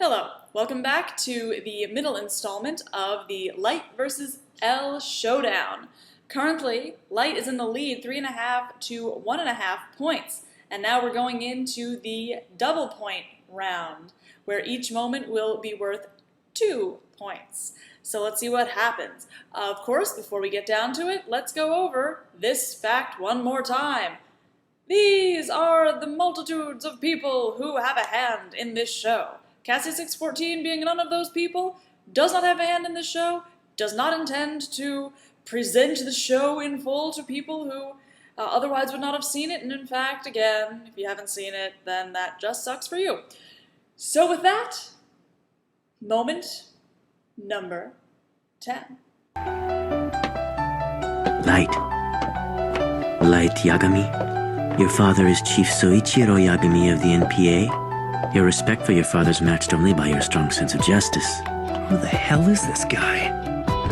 Hello, welcome back to the middle installment of the Light versus L showdown. Currently, Light is in the lead 3.5 to 1.5 points, and now we're going into the double point round, where each moment will be worth 2 points. So let's see what happens. Of course, before we get down to it, let's go over this fact one more time. These are the multitudes of people who have a hand in this show. Cassie614, being none of those people, does not have a hand in this show, does not intend to present the show in full to people who otherwise would not have seen it, and in fact, again, if you haven't seen it, then that just sucks for you. So with that, moment number 10. Light Yagami. Your father is Chief Soichiro Yagami of the NPA. Your respect for your father is matched only by your strong sense of justice. Who the hell is this guy?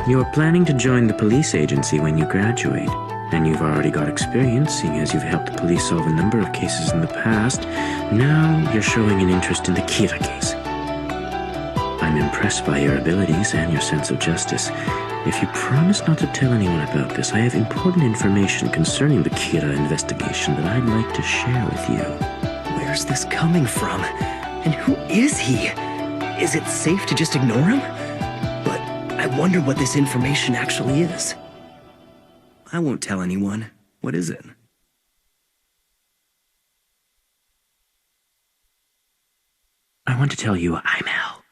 You're planning to join the police agency when you graduate, and you've already got experience, seeing as you've helped the police solve a number of cases in the past. Now you're showing an interest in the Kira case. I'm impressed by your abilities and your sense of justice. If you promise not to tell anyone about this, I have important information concerning the Kira investigation that I'd like to share with you. Where's this coming from? And who is he? Is it safe to just ignore him? But I wonder what this information actually is. I won't tell anyone. What is it? I want to tell you I'm Al.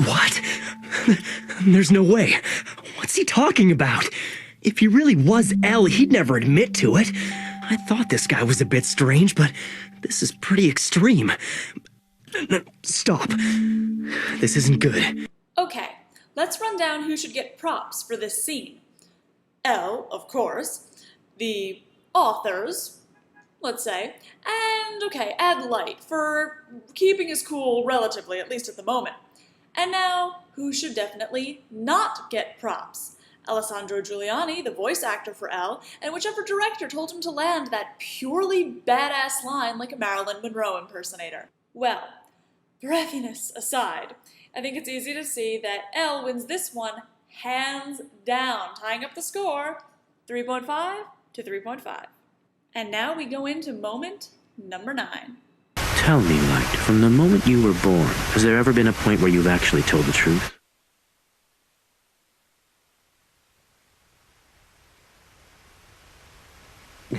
What? There's no way. What's he talking about? If he really was L, he'd never admit to it. I thought this guy was a bit strange, but this is pretty extreme. Stop. This isn't good. Okay, let's run down who should get props for this scene. L, of course, the authors, let's say, and, okay, add Light for keeping his cool relatively, at least at the moment. And now, who should definitely not get props? Alessandro Giuliani, the voice actor for L, and whichever director told him to land that purely badass line like a Marilyn Monroe impersonator. Well, breathiness aside, I think it's easy to see that L wins this one hands down, tying up the score 3.5 to 3.5. And now we go into moment number 9. Tell me, Light, from the moment you were born, has there ever been a point where you've actually told the truth?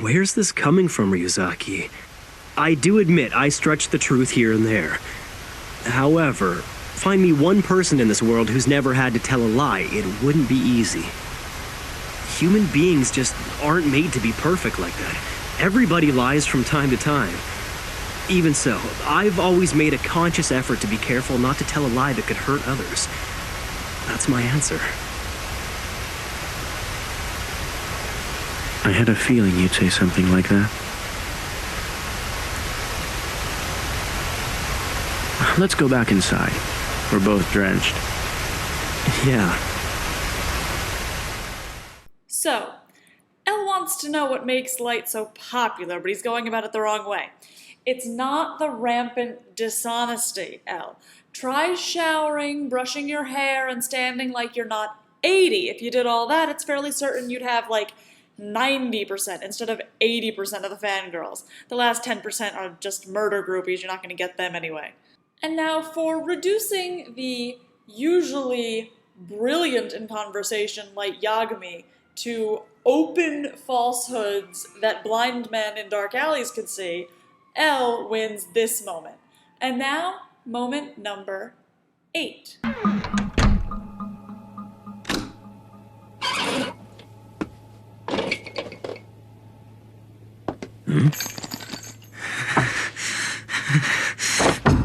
Where's this coming from, Ryuzaki? I do admit I stretch the truth here and there. However, find me one person in this world who's never had to tell a lie. It wouldn't be easy. Human beings just aren't made to be perfect like that. Everybody lies from time to time. Even so, I've always made a conscious effort to be careful not to tell a lie that could hurt others. That's my answer. I had a feeling you'd say something like that. Let's go back inside. We're both drenched. Yeah. So, L wants to know what makes Light so popular, but he's going about it the wrong way. It's not the rampant dishonesty, L. Try showering, brushing your hair, and standing like you're not 80. If you did all that, it's fairly certain you'd have, like, 90% instead of 80% of the fangirls. The last 10% are just murder groupies, you're not going to get them anyway. And now for reducing the usually brilliant in conversation like Yagami to open falsehoods that blind men in dark alleys could see, L wins this moment. And now, moment number 8.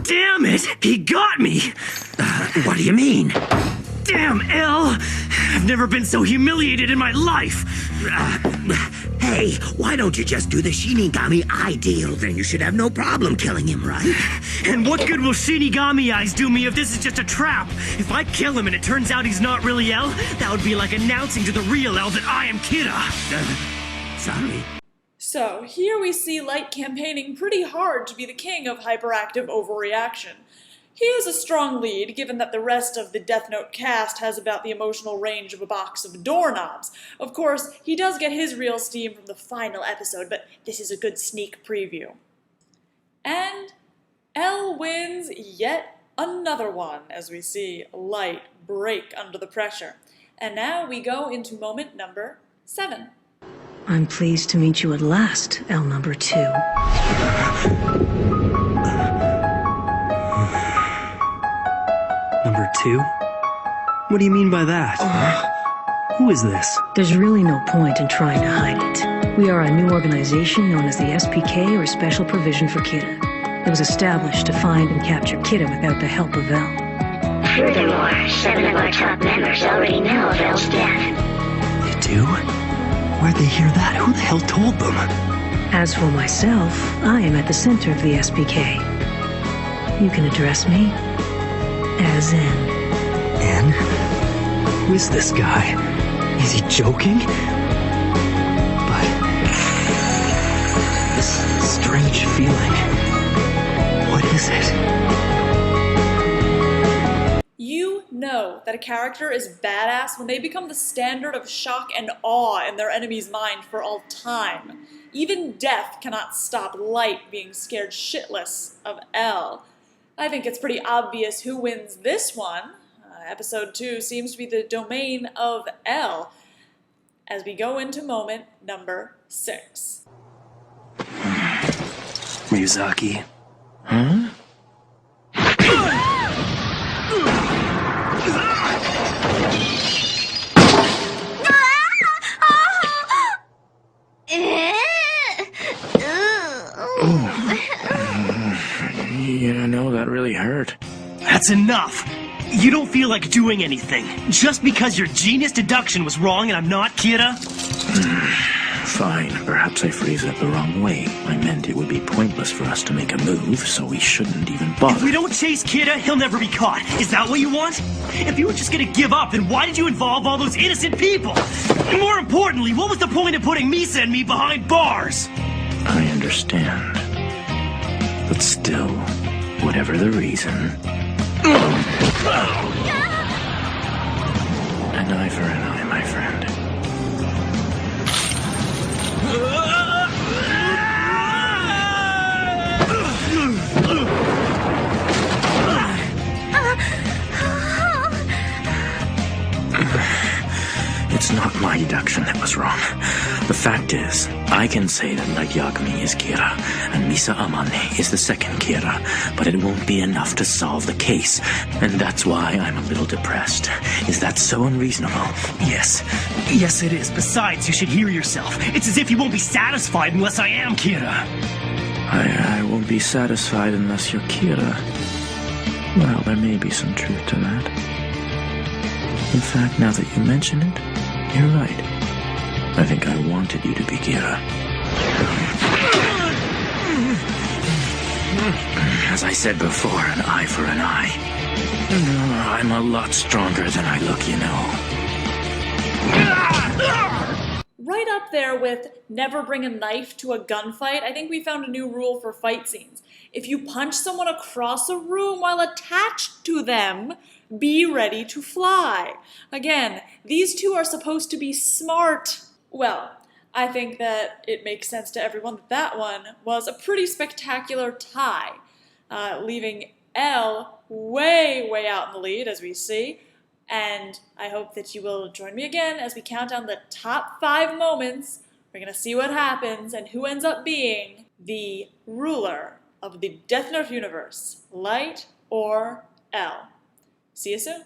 Damn it! He got me! What do you mean? Damn, L! I've never been so humiliated in my life! Hey, why don't you just do the Shinigami ideal? Then you should have no problem killing him, right? And what good will Shinigami eyes do me if this is just a trap? If I kill him and it turns out he's not really L, that would be like announcing to the real L that I am Kira. Sorry. So, here we see Light campaigning pretty hard to be the king of hyperactive overreaction. He is a strong lead, given that the rest of the Death Note cast has about the emotional range of a box of doorknobs. Of course, he does get his real steam from the final episode, but this is a good sneak preview. And L wins yet another one, as we see Light break under the pressure. And now we go into moment number 7. I'm pleased to meet you at last, L number 2. Number 2? What do you mean by that? Who is this? There's really no point in trying to hide it. We are a new organization known as the SPK, or Special Provision for Kida. It was established to find and capture Kida without the help of L. Furthermore, 7 of our top members already know of L's death. They do? Where'd they hear that? Who the hell told them? As for myself, I am at the center of the SPK. You can address me as N. N? Who is this guy? Is he joking? But this strange feeling. What is it? You know that a character is badass when they become the standard of shock and awe in their enemy's mind for all time. Even death cannot stop Light being scared shitless of L. I think it's pretty obvious who wins this one. Episode 2 seems to be the domain of L, as we go into moment number 6. Miyazaki. Huh? Yeah, no, that really hurt. That's enough! You don't feel like doing anything. Just because your genius deduction was wrong and I'm not Kira? Fine, perhaps I phrased that the wrong way. I meant it would be pointless for us to make a move, so we shouldn't even bother. If we don't chase Kira, he'll never be caught. Is that what you want? If you were just gonna give up, then why did you involve all those innocent people? And more importantly, what was the point of putting Misa and me behind bars? I understand. But still, whatever the reason... An eye for an eye, my friend. It's not my deduction that was wrong. The fact is, I can say that Light Yagami is Kira, and Misa Amane is the second Kira, but it won't be enough to solve the case, and that's why I'm a little depressed. Is that so unreasonable? Yes. Yes, it is. Besides, you should hear yourself. It's as if you won't be satisfied unless I am Kira. I won't be satisfied unless you're Kira. Well, there may be some truth to that. In fact, now that you mention it, you're right. I think I wanted you to be Kira. As I said before, an eye for an eye. I'm a lot stronger than I look, you know. Right up there with never bring a knife to a gunfight, I think we found a new rule for fight scenes. If you punch someone across a room while attached to them, be ready to fly. Again, these two are supposed to be smart. Well, I think that it makes sense to everyone that that one was a pretty spectacular tie, leaving L way, way out in the lead, as we see. And I hope that you will join me again as we count down the top 5 moments. We're going to see what happens and who ends up being the ruler of the Death Note universe, Light or L. See you soon.